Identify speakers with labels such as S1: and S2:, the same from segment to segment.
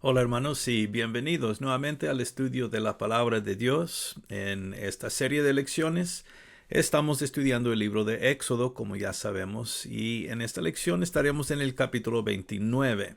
S1: Hola hermanos y bienvenidos nuevamente al estudio de la palabra de Dios. En esta serie de lecciones estamos estudiando el libro de Éxodo, como ya sabemos, y en esta lección estaremos en el capítulo 29.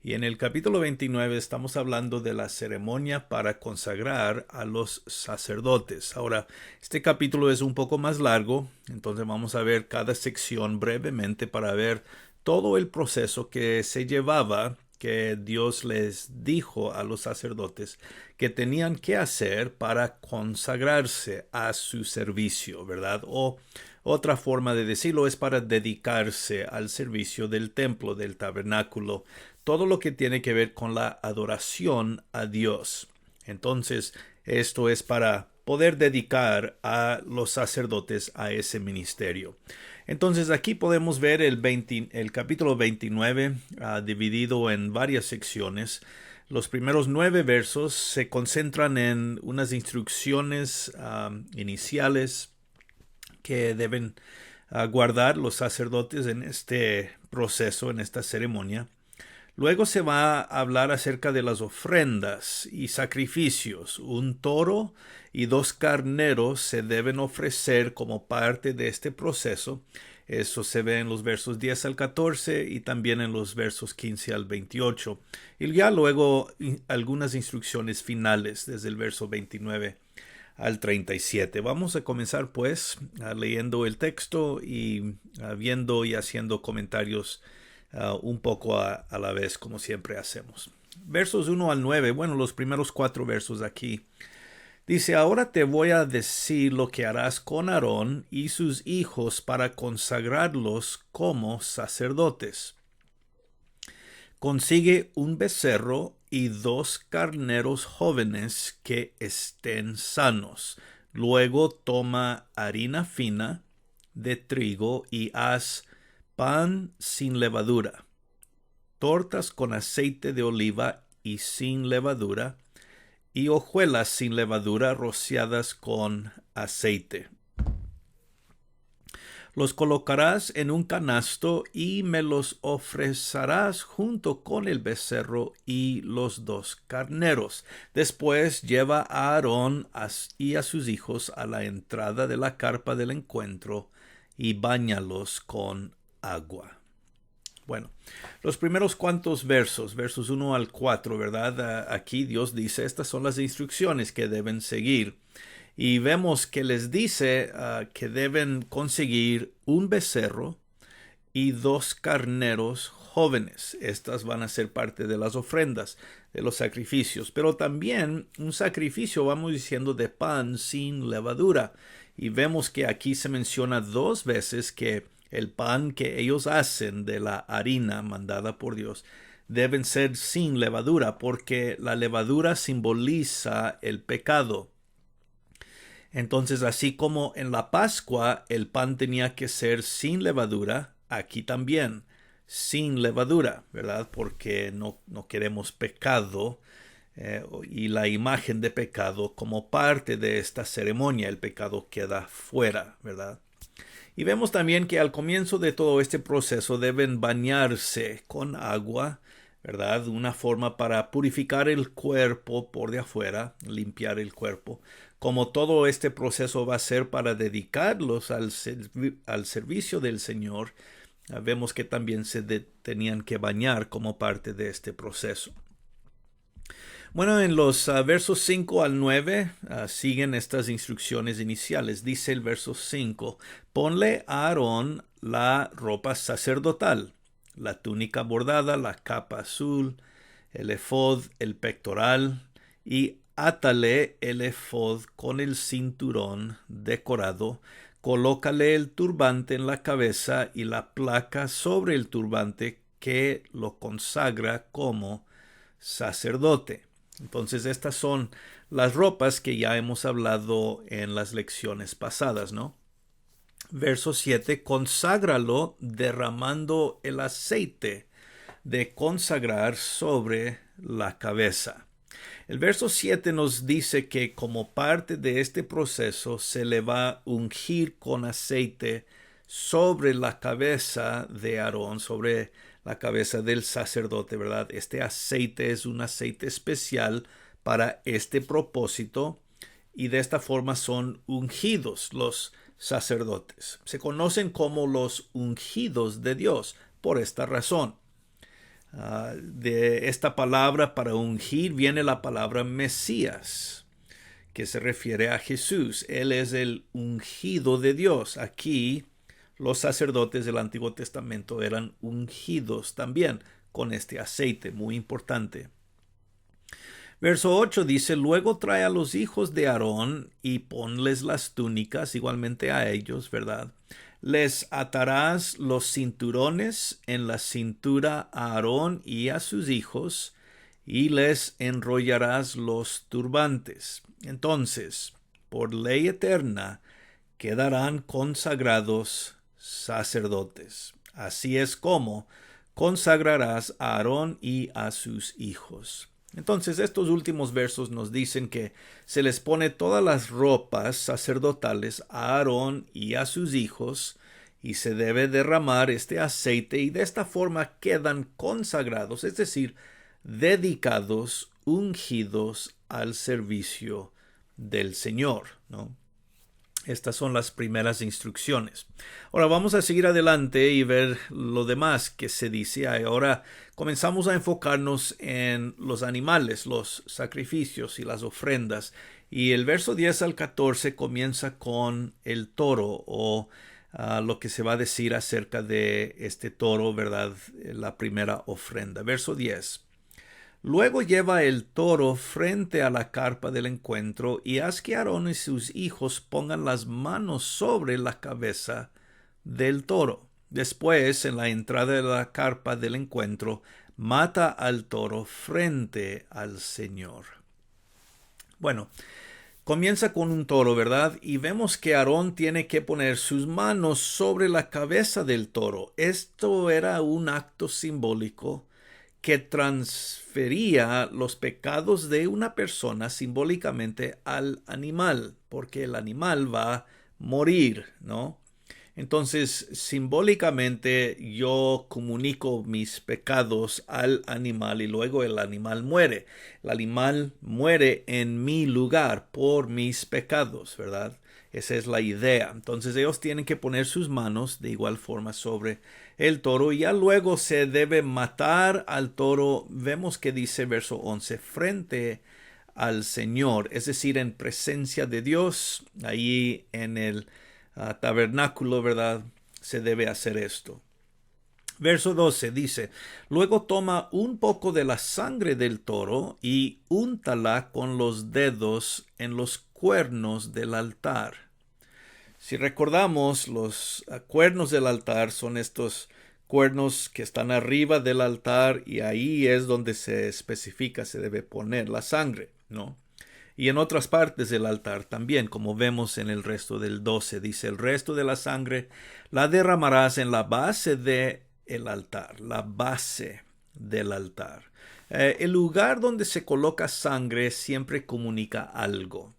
S1: Y en el capítulo 29 estamos hablando de la ceremonia para consagrar a los sacerdotes. Ahora, este capítulo es un poco más largo, entonces vamos a ver cada sección brevemente para ver todo el proceso que se llevaba, que Dios les dijo a los sacerdotes que tenían que hacer para consagrarse a su servicio, ¿verdad? O otra forma de decirlo es para dedicarse al servicio del templo, del tabernáculo, todo lo que tiene que ver con la adoración a Dios. Entonces, esto es para poder dedicar a los sacerdotes a ese ministerio. Entonces aquí podemos ver el capítulo 29 dividido en varias secciones. Los primeros 9 versos se concentran en unas instrucciones iniciales que deben guardar los sacerdotes en este proceso, en esta ceremonia. Luego se va a hablar acerca de las ofrendas y sacrificios. Un toro y 2 carneros se deben ofrecer como parte de este proceso. Eso se ve en los versos 10 al 14 y también en los versos 15 al 28. Y ya luego algunas instrucciones finales desde el verso 29 al 37. Vamos a comenzar pues leyendo el texto y viendo y haciendo comentarios un poco a la vez, como siempre hacemos. Versos 1 al 9, bueno, los primeros 4 versos aquí. Dice, ahora te voy a decir lo que harás con Aarón y sus hijos para consagrarlos como sacerdotes. Consigue un becerro y 2 carneros jóvenes que estén sanos. Luego toma harina fina de trigo y haz pan sin levadura, tortas con aceite de oliva y sin levadura, y hojuelas sin levadura rociadas con aceite. Los colocarás en un canasto y me los ofrecerás junto con el becerro y los 2 carneros. Después lleva a Aarón y a sus hijos a la entrada de la carpa del encuentro y báñalos con agua. Bueno, los primeros cuantos versos 1 al 4, ¿verdad? Aquí Dios dice, estas son las instrucciones que deben seguir. Y vemos que les dice que deben conseguir un becerro y 2 carneros jóvenes. Estas van a ser parte de las ofrendas, de los sacrificios. Pero también un sacrificio, vamos diciendo, de pan sin levadura. Y vemos que aquí se menciona 2 veces que el pan que ellos hacen de la harina mandada por Dios deben ser sin levadura, porque la levadura simboliza el pecado. Entonces, así como en la Pascua el pan tenía que ser sin levadura, aquí también sin levadura, ¿verdad? Porque no queremos pecado y la imagen de pecado como parte de esta ceremonia. El pecado queda fuera, ¿verdad? Y vemos también que al comienzo de todo este proceso deben bañarse con agua, ¿verdad? Una forma para purificar el cuerpo por de afuera, limpiar el cuerpo. Como todo este proceso va a ser para dedicarlos al servicio del Señor, vemos que también tenían que bañar como parte de este proceso. Bueno, en los versos 5 al 9 siguen estas instrucciones iniciales. Dice el verso 5, ponle a Aarón la ropa sacerdotal, la túnica bordada, la capa azul, el efod, el pectoral, y átale el efod con el cinturón decorado, colócale el turbante en la cabeza y la placa sobre el turbante que lo consagra como sacerdote. Entonces estas son las ropas que ya hemos hablado en las lecciones pasadas, ¿no? Verso 7, conságralo derramando el aceite de consagrar sobre la cabeza. El verso 7 nos dice que como parte de este proceso se le va a ungir con aceite sobre la cabeza de Aarón, sobre la cabeza del sacerdote, ¿verdad? Este aceite es un aceite especial para este propósito y de esta forma son ungidos los sacerdotes. Se conocen como los ungidos de Dios por esta razón. De esta palabra para ungir viene la palabra Mesías, que se refiere a Jesús. Él es el ungido de Dios. Aquí los sacerdotes del Antiguo Testamento eran ungidos también con este aceite, muy importante. Verso 8 dice, luego trae a los hijos de Aarón y ponles las túnicas, igualmente a ellos, ¿verdad? Les atarás los cinturones en la cintura a Aarón y a sus hijos, y les enrollarás los turbantes. Entonces, por ley eterna, quedarán consagrados sacerdotes. Así es como consagrarás a Aarón y a sus hijos. Entonces estos últimos versos nos dicen que se les pone todas las ropas sacerdotales a Aarón y a sus hijos y se debe derramar este aceite y de esta forma quedan consagrados, es decir, dedicados, ungidos al servicio del Señor, ¿no? Estas son las primeras instrucciones. Ahora vamos a seguir adelante y ver lo demás que se dice. Ahora comenzamos a enfocarnos en los animales, los sacrificios y las ofrendas. Y el verso 10 al 14 comienza con el toro o lo que se va a decir acerca de este toro, ¿verdad? La primera ofrenda. Verso 10. Luego lleva el toro frente a la carpa del encuentro y haz que Aarón y sus hijos pongan las manos sobre la cabeza del toro. Después, en la entrada de la carpa del encuentro, mata al toro frente al Señor. Bueno, comienza con un toro, ¿verdad? Y vemos que Aarón tiene que poner sus manos sobre la cabeza del toro. Esto era un acto simbólico que transfería los pecados de una persona simbólicamente al animal, porque el animal va a morir, ¿no? Entonces, simbólicamente yo comunico mis pecados al animal y luego el animal muere. El animal muere en mi lugar por mis pecados, ¿verdad? Esa es la idea. Entonces ellos tienen que poner sus manos de igual forma sobre el toro y ya luego se debe matar al toro. Vemos que dice verso 11, frente al Señor, es decir, en presencia de Dios, ahí en el tabernáculo, ¿verdad? Se debe hacer esto. Verso 12 dice, luego toma un poco de la sangre del toro y úntala con los dedos en los cuernos del altar. Si recordamos, los cuernos del altar son estos cuernos que están arriba del altar y ahí es donde se especifica, se debe poner la sangre, ¿no? Y en otras partes del altar también, como vemos en el resto del 12, dice, el resto de la sangre la derramarás en la base del altar, la base del altar. El lugar donde se coloca sangre siempre comunica algo.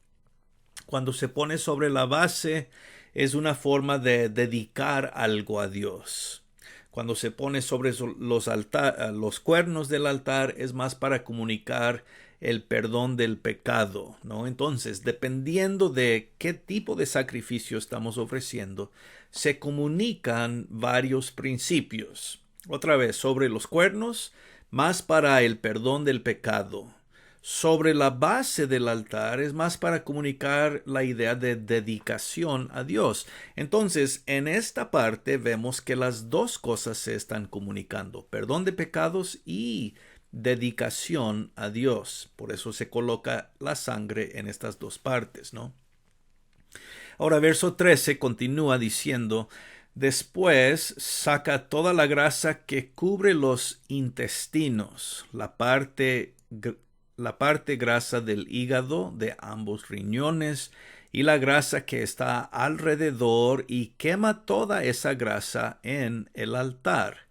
S1: Cuando se pone sobre la base es una forma de dedicar algo a Dios. Cuando se pone sobre los cuernos del altar es más para comunicar el perdón del pecado, ¿no? Entonces, dependiendo de qué tipo de sacrificio estamos ofreciendo, se comunican varios principios. Otra vez, sobre los cuernos, más para el perdón del pecado. Sobre la base del altar es más para comunicar la idea de dedicación a Dios. Entonces, en esta parte vemos que las dos cosas se están comunicando, perdón de pecados y dedicación a Dios. Por eso se coloca la sangre en estas dos partes, ¿no? Ahora, verso 13 continúa diciendo, después saca toda la grasa que cubre los intestinos, la parte grasa del hígado, de ambos riñones y la grasa que está alrededor y quema toda esa grasa en el altar.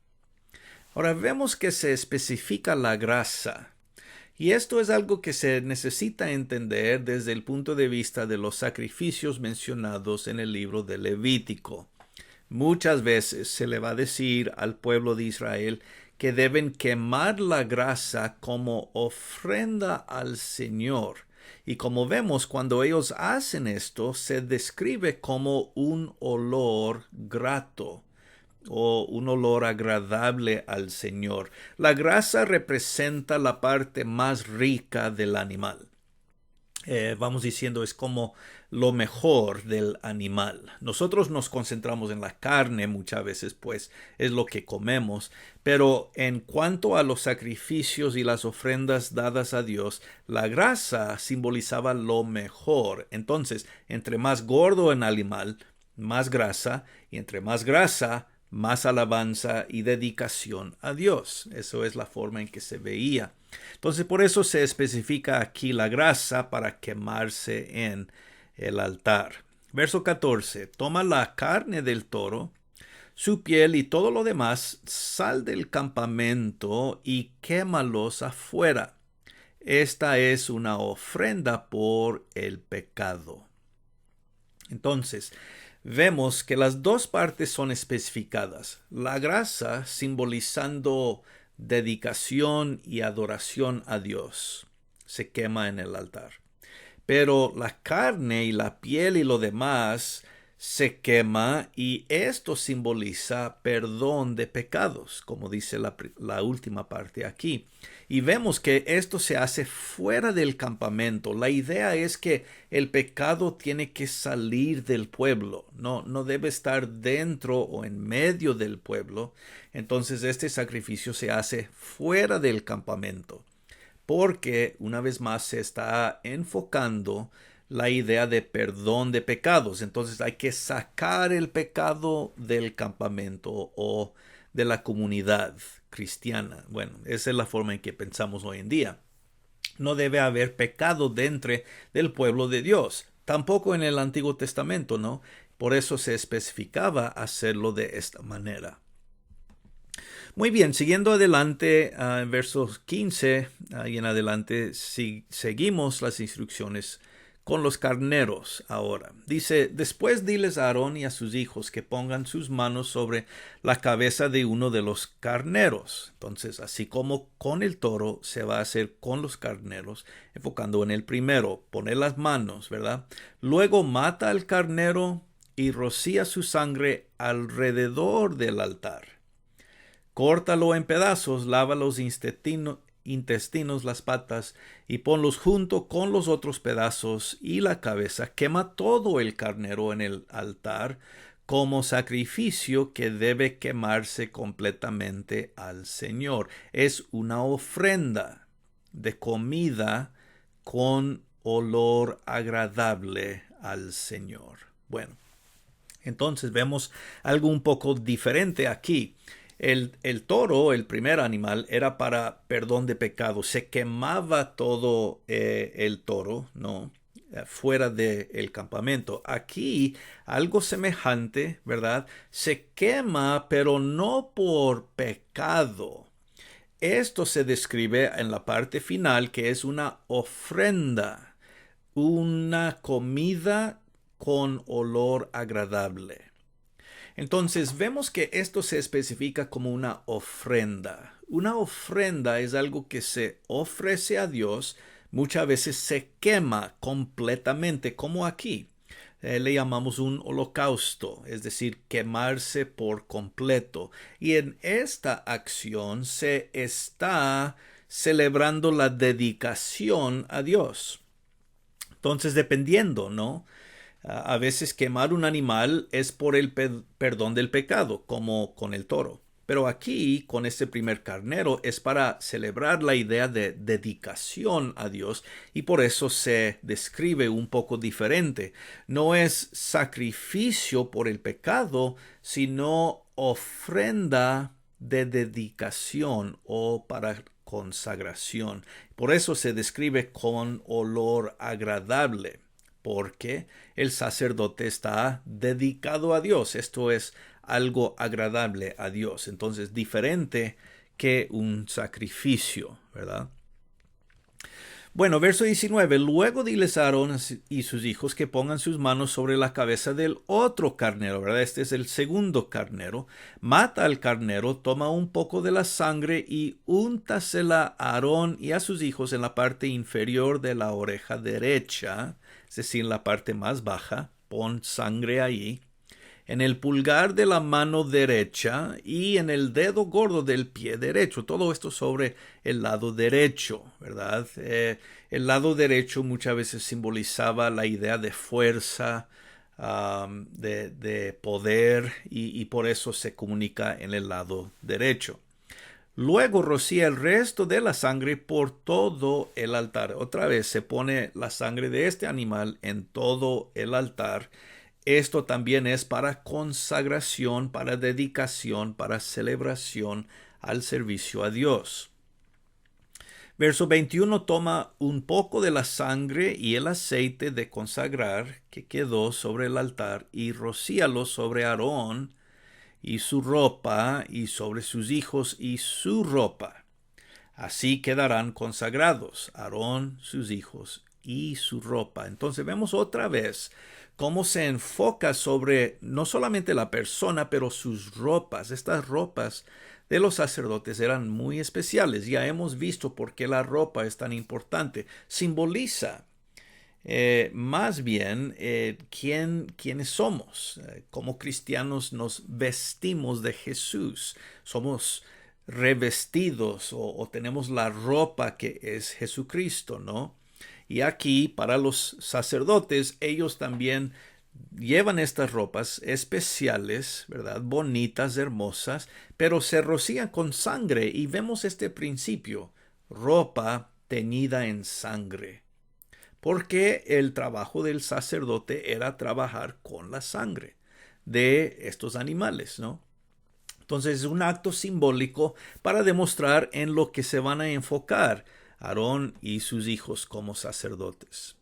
S1: Ahora vemos que se especifica la grasa. Y esto es algo que se necesita entender desde el punto de vista de los sacrificios mencionados en el libro de Levítico. Muchas veces se le va a decir al pueblo de Israel que deben quemar la grasa como ofrenda al Señor. Y como vemos, cuando ellos hacen esto, se describe como un olor grato o un olor agradable al Señor. La grasa representa la parte más rica del animal. Vamos diciendo, es como lo mejor del animal. Nosotros nos concentramos en la carne muchas veces, pues es lo que comemos, pero en cuanto a los sacrificios y las ofrendas dadas a Dios, la grasa simbolizaba lo mejor. Entonces, entre más gordo el animal, más grasa, y entre más grasa, más alabanza y dedicación a Dios. Eso es la forma en que se veía. Entonces, por eso se especifica aquí la grasa para quemarse en el altar. Verso 14. Toma la carne del toro, su piel y todo lo demás, sal del campamento y quémalos afuera. Esta es una ofrenda por el pecado. Entonces, vemos que las dos partes son especificadas. La grasa simbolizando dedicación y adoración a Dios. Se quema en el altar. Pero la carne y la piel y lo demás se quema y esto simboliza perdón de pecados, como dice la última parte aquí. Y vemos que esto se hace fuera del campamento. La idea es que el pecado tiene que salir del pueblo, no debe estar dentro o en medio del pueblo. Entonces este sacrificio se hace fuera del campamento, porque una vez más se está enfocando la idea de perdón de pecados. Entonces hay que sacar el pecado del campamento o de la comunidad cristiana. Bueno, esa es la forma en que pensamos hoy en día. No debe haber pecado dentro del pueblo de Dios. Tampoco en el Antiguo Testamento, ¿no? Por eso se especificaba hacerlo de esta manera. Muy bien, siguiendo adelante, en versos 15 y en adelante, seguimos las instrucciones con los carneros ahora. Dice, después diles a Aarón y a sus hijos que pongan sus manos sobre la cabeza de uno de los carneros. Entonces, así como con el toro, se va a hacer con los carneros, enfocando en el primero, poner las manos, ¿verdad? Luego mata al carnero y rocía su sangre alrededor del altar. Córtalo en pedazos, lava los intestinos, las patas, y ponlos junto con los otros pedazos y la cabeza. Quema todo el carnero en el altar como sacrificio que debe quemarse completamente al Señor. Es una ofrenda de comida con olor agradable al Señor. Bueno, entonces vemos algo un poco diferente aquí. El toro, el primer animal, era para perdón de pecado. Se quemaba todo el toro, ¿no? Fuera del campamento. Aquí, algo semejante, ¿verdad? Se quema, pero no por pecado. Esto se describe en la parte final, que es una ofrenda, una comida con olor agradable. Entonces vemos que esto se especifica como una ofrenda. Una ofrenda es algo que se ofrece a Dios, muchas veces se quema completamente, como aquí. Le llamamos un holocausto, es decir, quemarse por completo. Y en esta acción se está celebrando la dedicación a Dios. Entonces, dependiendo, ¿no? A veces quemar un animal es por el perdón del pecado, como con el toro. Pero aquí, con este primer carnero, es para celebrar la idea de dedicación a Dios y por eso se describe un poco diferente. No es sacrificio por el pecado, sino ofrenda de dedicación o para consagración. Por eso se describe con olor agradable, porque el sacerdote está dedicado a Dios. Esto es algo agradable a Dios. Entonces, diferente que un sacrificio, ¿verdad? Bueno, verso 19. Luego diles a Aarón y sus hijos que pongan sus manos sobre la cabeza del otro carnero, ¿verdad? Este es el segundo carnero. Mata al carnero, toma un poco de la sangre y úntasela a Aarón y a sus hijos en la parte inferior de la oreja derecha, es decir, en la parte más baja. Pon sangre ahí. En el pulgar de la mano derecha y en el dedo gordo del pie derecho. Todo esto sobre el lado derecho, ¿verdad? El lado derecho muchas veces simbolizaba la idea de fuerza, de poder, y por eso se comunica en el lado derecho. Luego rocía el resto de la sangre por todo el altar. Otra vez se pone la sangre de este animal en todo el altar. Esto también es para consagración, para dedicación, para celebración al servicio a Dios. Verso 21 toma un poco de la sangre y el aceite de consagrar que quedó sobre el altar y rocíalo sobre Aarón y su ropa y sobre sus hijos y su ropa. Así quedarán consagrados Aarón, sus hijos y su ropa. Entonces vemos otra vez cómo se enfoca sobre no solamente la persona, pero sus ropas. Estas ropas de los sacerdotes eran muy especiales. Ya hemos visto por qué la ropa es tan importante. Simboliza más bien quiénes somos. Como cristianos nos vestimos de Jesús. Somos revestidos o tenemos la ropa que es Jesucristo, ¿no? Y aquí para los sacerdotes ellos también llevan estas ropas especiales, ¿verdad? Bonitas, hermosas, pero se rocían con sangre y vemos este principio, ropa teñida en sangre. Porque el trabajo del sacerdote era trabajar con la sangre de estos animales, ¿no? Entonces es un acto simbólico para demostrar en lo que se van a enfocar Aarón y sus hijos como sacerdotes.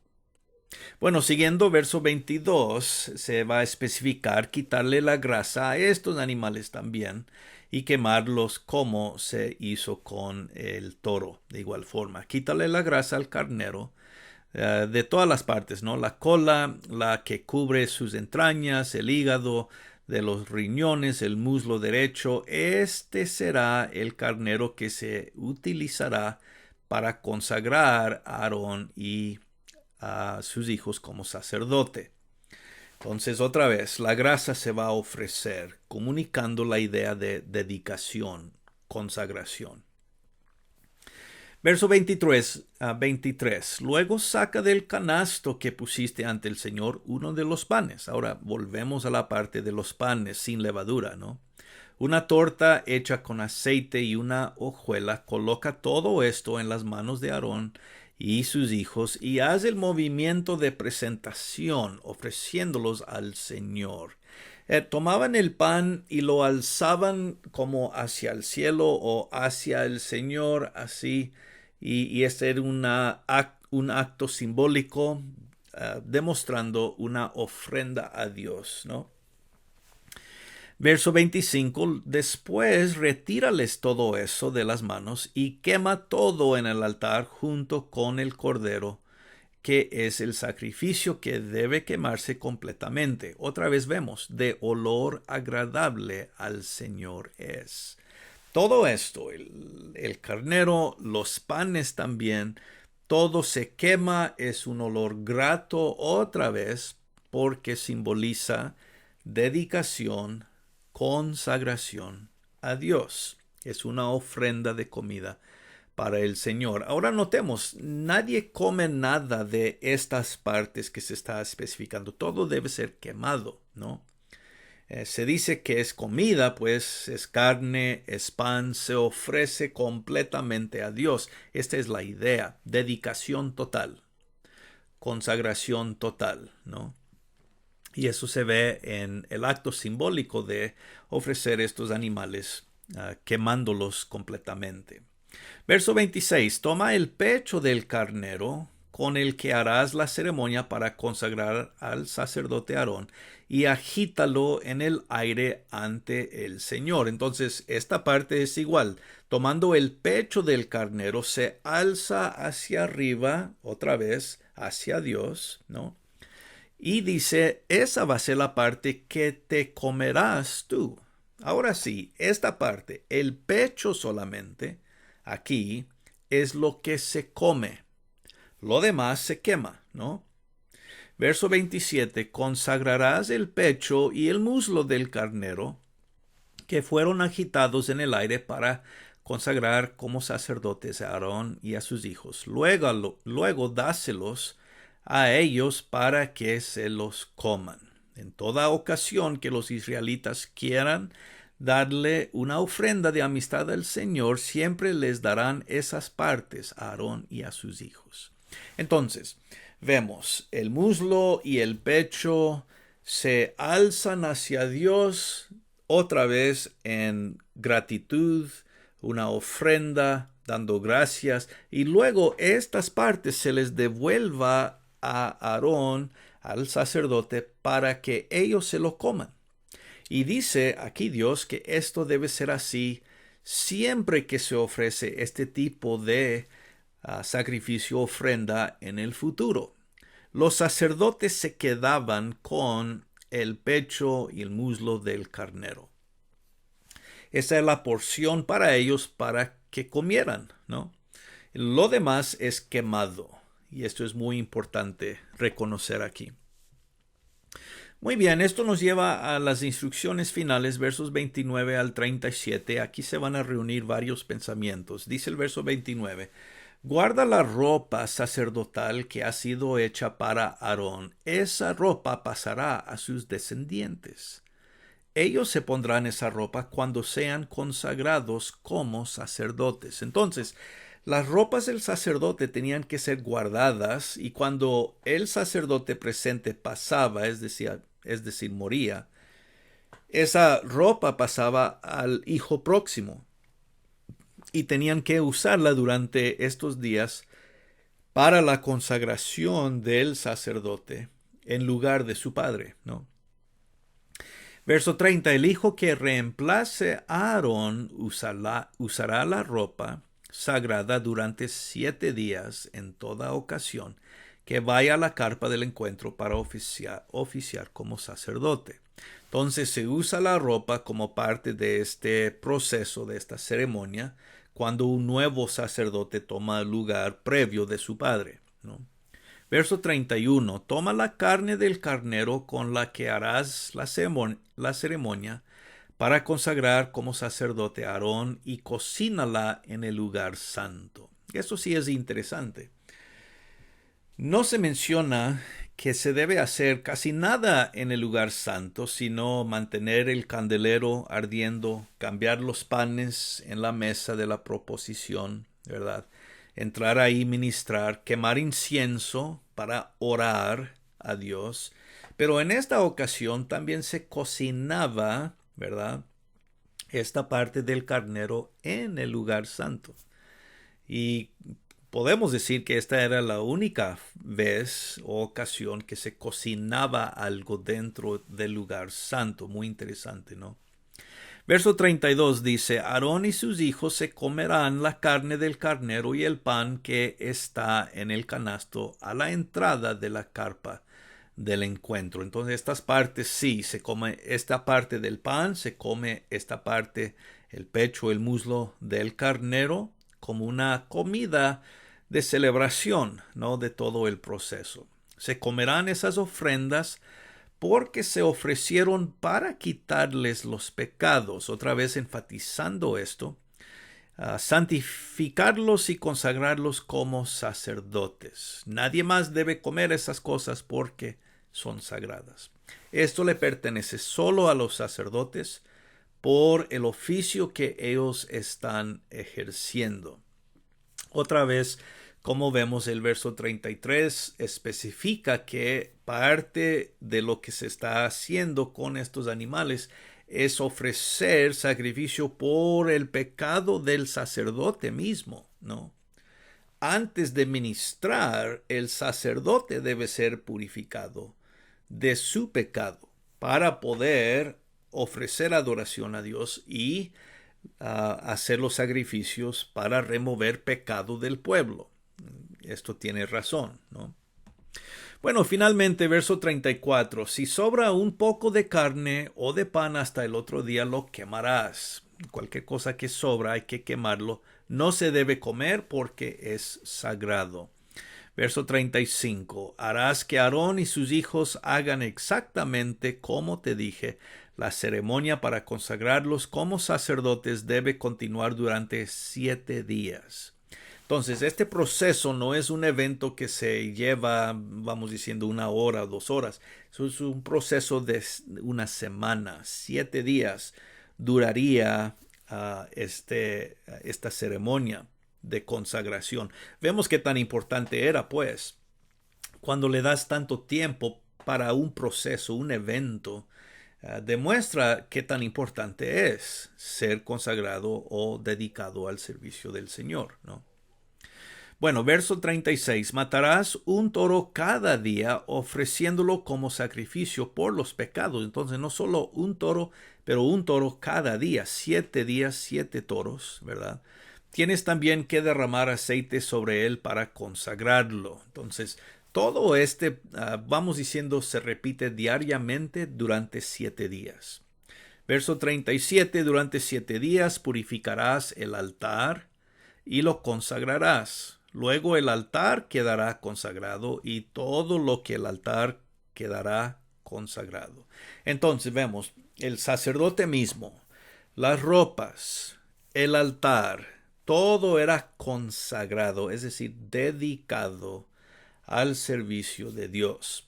S1: Bueno, siguiendo verso 22, se va a especificar quitarle la grasa a estos animales también y quemarlos como se hizo con el toro. De igual forma, quítale la grasa al carnero de todas las partes, ¿no? La cola, la que cubre sus entrañas, el hígado, de los riñones, el muslo derecho. Este será el carnero que se utilizará para consagrar a Aarón y a sus hijos como sacerdote. Entonces, otra vez, la grasa se va a ofrecer, comunicando la idea de dedicación, consagración. Verso 23. Luego saca del canasto que pusiste ante el Señor uno de los panes. Ahora volvemos a la parte de los panes sin levadura, ¿no? Una torta hecha con aceite y una hojuela. Coloca todo esto en las manos de Aarón y sus hijos y haz el movimiento de presentación, ofreciéndolos al Señor. Tomaban el pan y lo alzaban como hacia el cielo o hacia el Señor, así, y este era un acto simbólico demostrando una ofrenda a Dios, ¿no? Verso 25, después retírales todo eso de las manos y quema todo en el altar junto con el cordero, que es el sacrificio que debe quemarse completamente. Otra vez vemos, de olor agradable al Señor es. Todo esto, el carnero, los panes también, todo se quema, es un olor grato otra vez porque simboliza dedicación, consagración a Dios. Es una ofrenda de comida para el Señor. Ahora notemos, nadie come nada de estas partes que se está especificando. Todo debe ser quemado, ¿no? Se dice que es comida, pues es carne, es pan, se ofrece completamente a Dios. Esta es la idea, dedicación total, consagración total, ¿no? Y eso se ve en el acto simbólico de ofrecer estos animales, quemándolos completamente. Verso 26. Toma el pecho del carnero con el que harás la ceremonia para consagrar al sacerdote Aarón y agítalo en el aire ante el Señor. Entonces, esta parte es igual. Tomando el pecho del carnero, se alza hacia arriba, otra vez, hacia Dios, ¿no? Y dice, esa va a ser la parte que te comerás tú. Ahora sí, esta parte, el pecho solamente, aquí, es lo que se come. Lo demás se quema, ¿no? Verso 27, consagrarás el pecho y el muslo del carnero que fueron agitados en el aire para consagrar como sacerdotes a Aarón y a sus hijos. Luego dáselos a ellos para que se los coman. En toda ocasión que los israelitas quieran darle una ofrenda de amistad al Señor, siempre les darán esas partes a Aarón y a sus hijos. Entonces, vemos el muslo y el pecho se alzan hacia Dios otra vez en gratitud, una ofrenda, dando gracias, y luego estas partes se les devuelva a Aarón, al sacerdote, para que ellos se lo coman. Y dice aquí Dios que esto debe ser así siempre que se ofrece este tipo de sacrificio, ofrenda en el futuro. Los sacerdotes se quedaban con el pecho y el muslo del carnero. Esa es la porción para ellos para que comieran, ¿no? Lo demás es quemado. Y esto es muy importante reconocer aquí. Muy bien, esto nos lleva a las instrucciones finales, versos 29 al 37. Aquí se van a reunir varios pensamientos. Dice el verso 29. Guarda la ropa sacerdotal que ha sido hecha para Aarón. Esa ropa pasará a sus descendientes. Ellos se pondrán esa ropa cuando sean consagrados como sacerdotes. Entonces, las ropas del sacerdote tenían que ser guardadas y cuando el sacerdote presente pasaba, es decir, moría, esa ropa pasaba al hijo próximo y tenían que usarla durante estos días para la consagración del sacerdote en lugar de su padre, ¿no? Verso 30. El hijo que reemplace a Aarón usará la ropa sagrada durante 7 días en toda ocasión que vaya a la carpa del encuentro para oficiar como sacerdote. Entonces se usa la ropa como parte de este proceso, de esta ceremonia, cuando un nuevo sacerdote toma el lugar previo de su padre, ¿no? Verso 31. Toma la carne del carnero con la que harás la ceremonia para consagrar como sacerdote a Aarón y cocínala en el lugar santo. Eso sí es interesante. No se menciona que se debe hacer casi nada en el lugar santo, sino mantener el candelero ardiendo, cambiar los panes en la mesa de la proposición, ¿verdad? Entrar ahí, ministrar, quemar incienso para orar a Dios. Pero en esta ocasión también se cocinaba, ¿verdad?, esta parte del carnero en el lugar santo. Y podemos decir que esta era la única vez o ocasión que se cocinaba algo dentro del lugar santo. Muy interesante, ¿no? Verso 32 dice, Aarón y sus hijos se comerán la carne del carnero y el pan que está en el canasto a la entrada de la carpa del encuentro. Entonces estas partes sí, se come esta parte del pan, se come esta parte, el pecho, el muslo del carnero, como una comida de celebración, ¿no?, de todo el proceso. Se comerán esas ofrendas porque se ofrecieron para quitarles los pecados, otra vez enfatizando esto, santificarlos y consagrarlos como sacerdotes. Nadie más debe comer esas cosas porque son sagradas. Esto le pertenece solo a los sacerdotes por el oficio que ellos están ejerciendo. Otra vez, como vemos, el verso 33 especifica que parte de lo que se está haciendo con estos animales es ofrecer sacrificio por el pecado del sacerdote mismo, ¿no? antes de ministrar, el sacerdote debe ser purificado de su pecado para poder ofrecer adoración a Dios y hacer los sacrificios para remover pecado del pueblo. Esto tiene razón, ¿no? Bueno, finalmente, verso 34. Si sobra un poco de carne o de pan hasta el otro día, lo quemarás. Cualquier cosa que sobra hay que quemarlo. No se debe comer porque es sagrado. Verso 35. Harás que Aarón y sus hijos hagan exactamente como te dije. La ceremonia para consagrarlos como sacerdotes debe continuar durante 7 días. Entonces, este proceso no es un evento que se lleva, vamos diciendo, 1 hora o 2 horas. Eso es un proceso de una semana. 7 días duraría esta ceremonia de consagración. Vemos qué tan importante era, pues, cuando le das tanto tiempo para un proceso, un evento, demuestra qué tan importante es ser consagrado o dedicado al servicio del Señor, ¿no? Bueno, verso 36. Matarás un toro cada día ofreciéndolo como sacrificio por los pecados. Entonces, no solo un toro, pero un toro cada día. 7 días, 7 toros, ¿verdad? Tienes también que derramar aceite sobre él para consagrarlo. Entonces, todo vamos diciendo, se repite diariamente durante 7 días. Verso 37. Durante 7 días purificarás el altar y lo consagrarás. Luego el altar quedará consagrado y todo lo que el altar quedará consagrado. Entonces vemos el sacerdote mismo, las ropas, el altar, todo era consagrado, es decir, dedicado al servicio de Dios.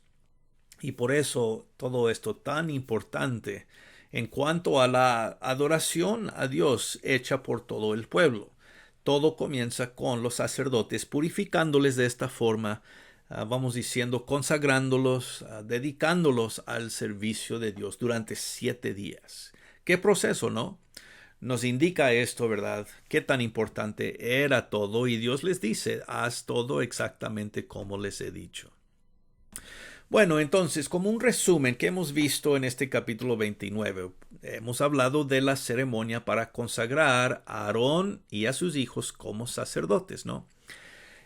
S1: Y por eso todo esto tan importante en cuanto a la adoración a Dios hecha por todo el pueblo. Todo comienza con los sacerdotes purificándoles de esta forma, vamos diciendo, consagrándolos, dedicándolos al servicio de Dios durante 7 días. ¿Qué proceso, no? Nos indica esto, ¿verdad? Qué tan importante era todo y Dios les dice, haz todo exactamente como les he dicho. Bueno, entonces, como un resumen que hemos visto en este capítulo 29, hemos hablado de la ceremonia para consagrar a Aarón y a sus hijos como sacerdotes, ¿no?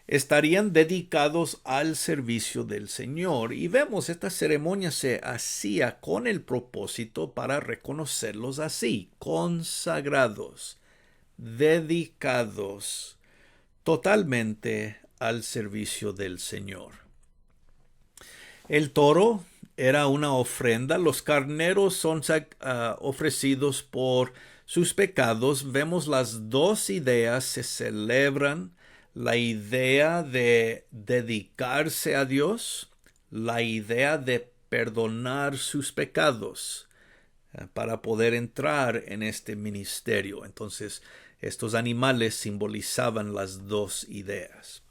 S1: Estarían dedicados al servicio del Señor y vemos esta ceremonia se hacía con el propósito para reconocerlos así, consagrados, dedicados totalmente al servicio del Señor. El toro era una ofrenda. Los carneros son ofrecidos por sus pecados. Vemos las dos ideas se celebran. La idea de dedicarse a Dios, la idea de perdonar sus pecados para poder entrar en este ministerio. Entonces, estos animales simbolizaban las dos ideas.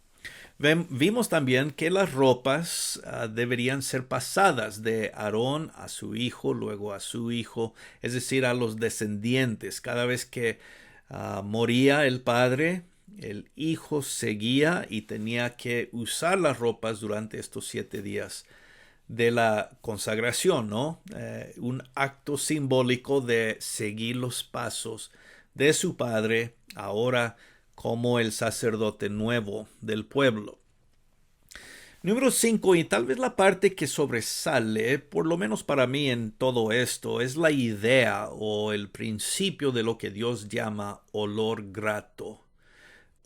S1: Vimos también que las ropas deberían ser pasadas de Aarón a su hijo, luego a su hijo, es decir, a los descendientes. Cada vez que moría el padre, el hijo seguía y tenía que usar las ropas durante estos 7 días de la consagración, ¿no? Un acto simbólico de seguir los pasos de su padre, ahora como el sacerdote nuevo del pueblo. Número 5, y tal vez la parte que sobresale, por lo menos para mí en todo esto, es la idea o el principio de lo que Dios llama olor grato,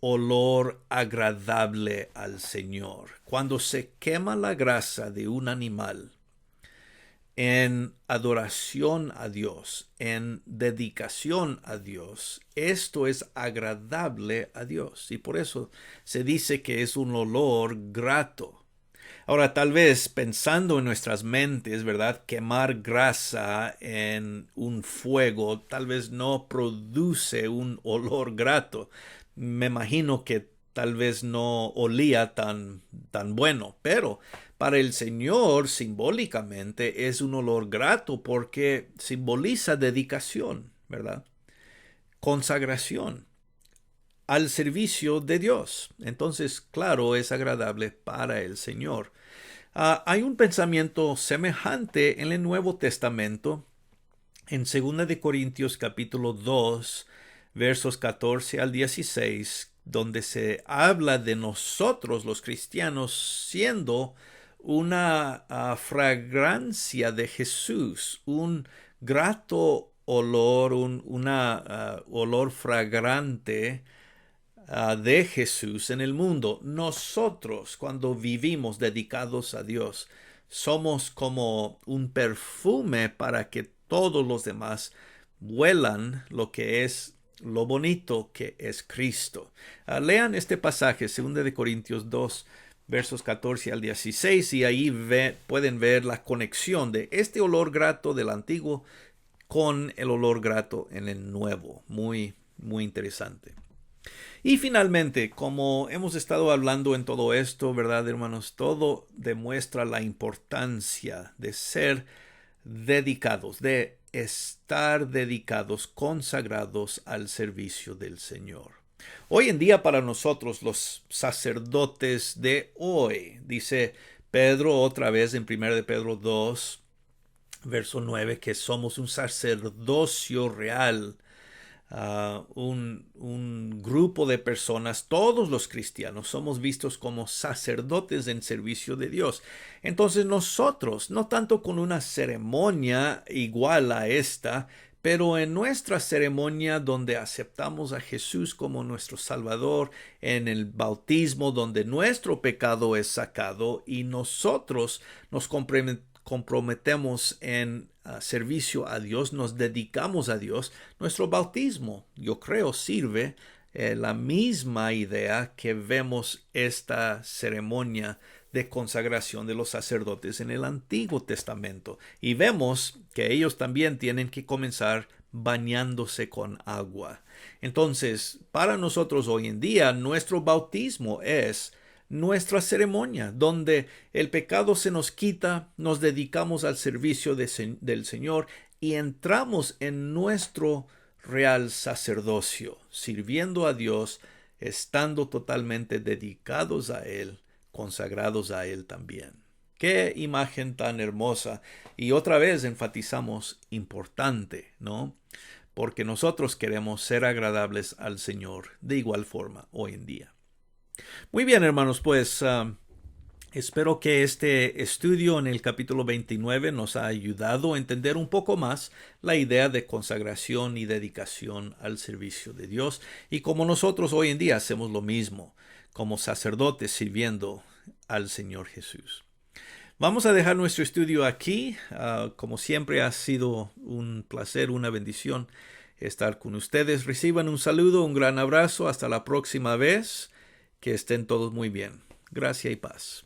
S1: olor agradable al Señor. Cuando se quema la grasa de un animal en adoración a Dios, en dedicación a Dios, esto es agradable a Dios. Y por eso se dice que es un olor grato. Ahora, tal vez pensando en nuestras mentes, ¿verdad? Quemar grasa en un fuego tal vez no produce un olor grato. Me imagino que tal vez no olía tan bueno, pero para el Señor simbólicamente es un olor grato porque simboliza dedicación, ¿verdad? Consagración. al servicio de Dios. Entonces, claro, es agradable para el Señor. Hay un pensamiento semejante en el Nuevo Testamento, en 2 de Corintios capítulo 2, versos 14 al 16, donde se habla de nosotros los cristianos siendo una fragancia de Jesús, un grato olor, olor fragante de Jesús en el mundo. Nosotros, cuando vivimos dedicados a Dios, somos como un perfume para que todos los demás huelan lo que es lo bonito que es Cristo. Lean este pasaje, 2 de Corintios 2, versos 14 al 16, y ahí pueden ver la conexión de este olor grato del antiguo con el olor grato en el nuevo. Muy, muy interesante. Y finalmente, como hemos estado hablando en todo esto, ¿verdad, hermanos? Todo demuestra la importancia de ser dedicados, de estar dedicados, consagrados al servicio del Señor. Hoy en día para nosotros, los sacerdotes de hoy, dice Pedro otra vez en 1 de Pedro 2, verso 9, que somos un sacerdocio real. Un grupo de personas, todos los cristianos, somos vistos como sacerdotes en servicio de Dios. Entonces nosotros, no tanto con una ceremonia igual a esta, pero en nuestra ceremonia donde aceptamos a Jesús como nuestro Salvador, en el bautismo donde nuestro pecado es sacado y nosotros nos comprometemos en servicio a Dios, nos dedicamos a Dios, nuestro bautismo, yo creo, sirve la misma idea que vemos esta ceremonia de consagración de los sacerdotes en el Antiguo Testamento. Y vemos que ellos también tienen que comenzar bañándose con agua. Entonces, para nosotros hoy en día, nuestro bautismo es nuestra ceremonia, donde el pecado se nos quita, nos dedicamos al servicio del Señor y entramos en nuestro real sacerdocio, sirviendo a Dios, estando totalmente dedicados a Él, consagrados a Él también. Qué imagen tan hermosa. Y otra vez enfatizamos importante, ¿no? Porque nosotros queremos ser agradables al Señor de igual forma hoy en día. Muy bien, hermanos, pues espero que este estudio en el capítulo 29 nos ha ayudado a entender un poco más la idea de consagración y dedicación al servicio de Dios y como nosotros hoy en día hacemos lo mismo como sacerdotes sirviendo al Señor Jesús. Vamos a dejar nuestro estudio aquí. Como siempre ha sido un placer, una bendición estar con ustedes. Reciban un saludo, un gran abrazo. Hasta la próxima vez. Que estén todos muy bien. Gracia y paz.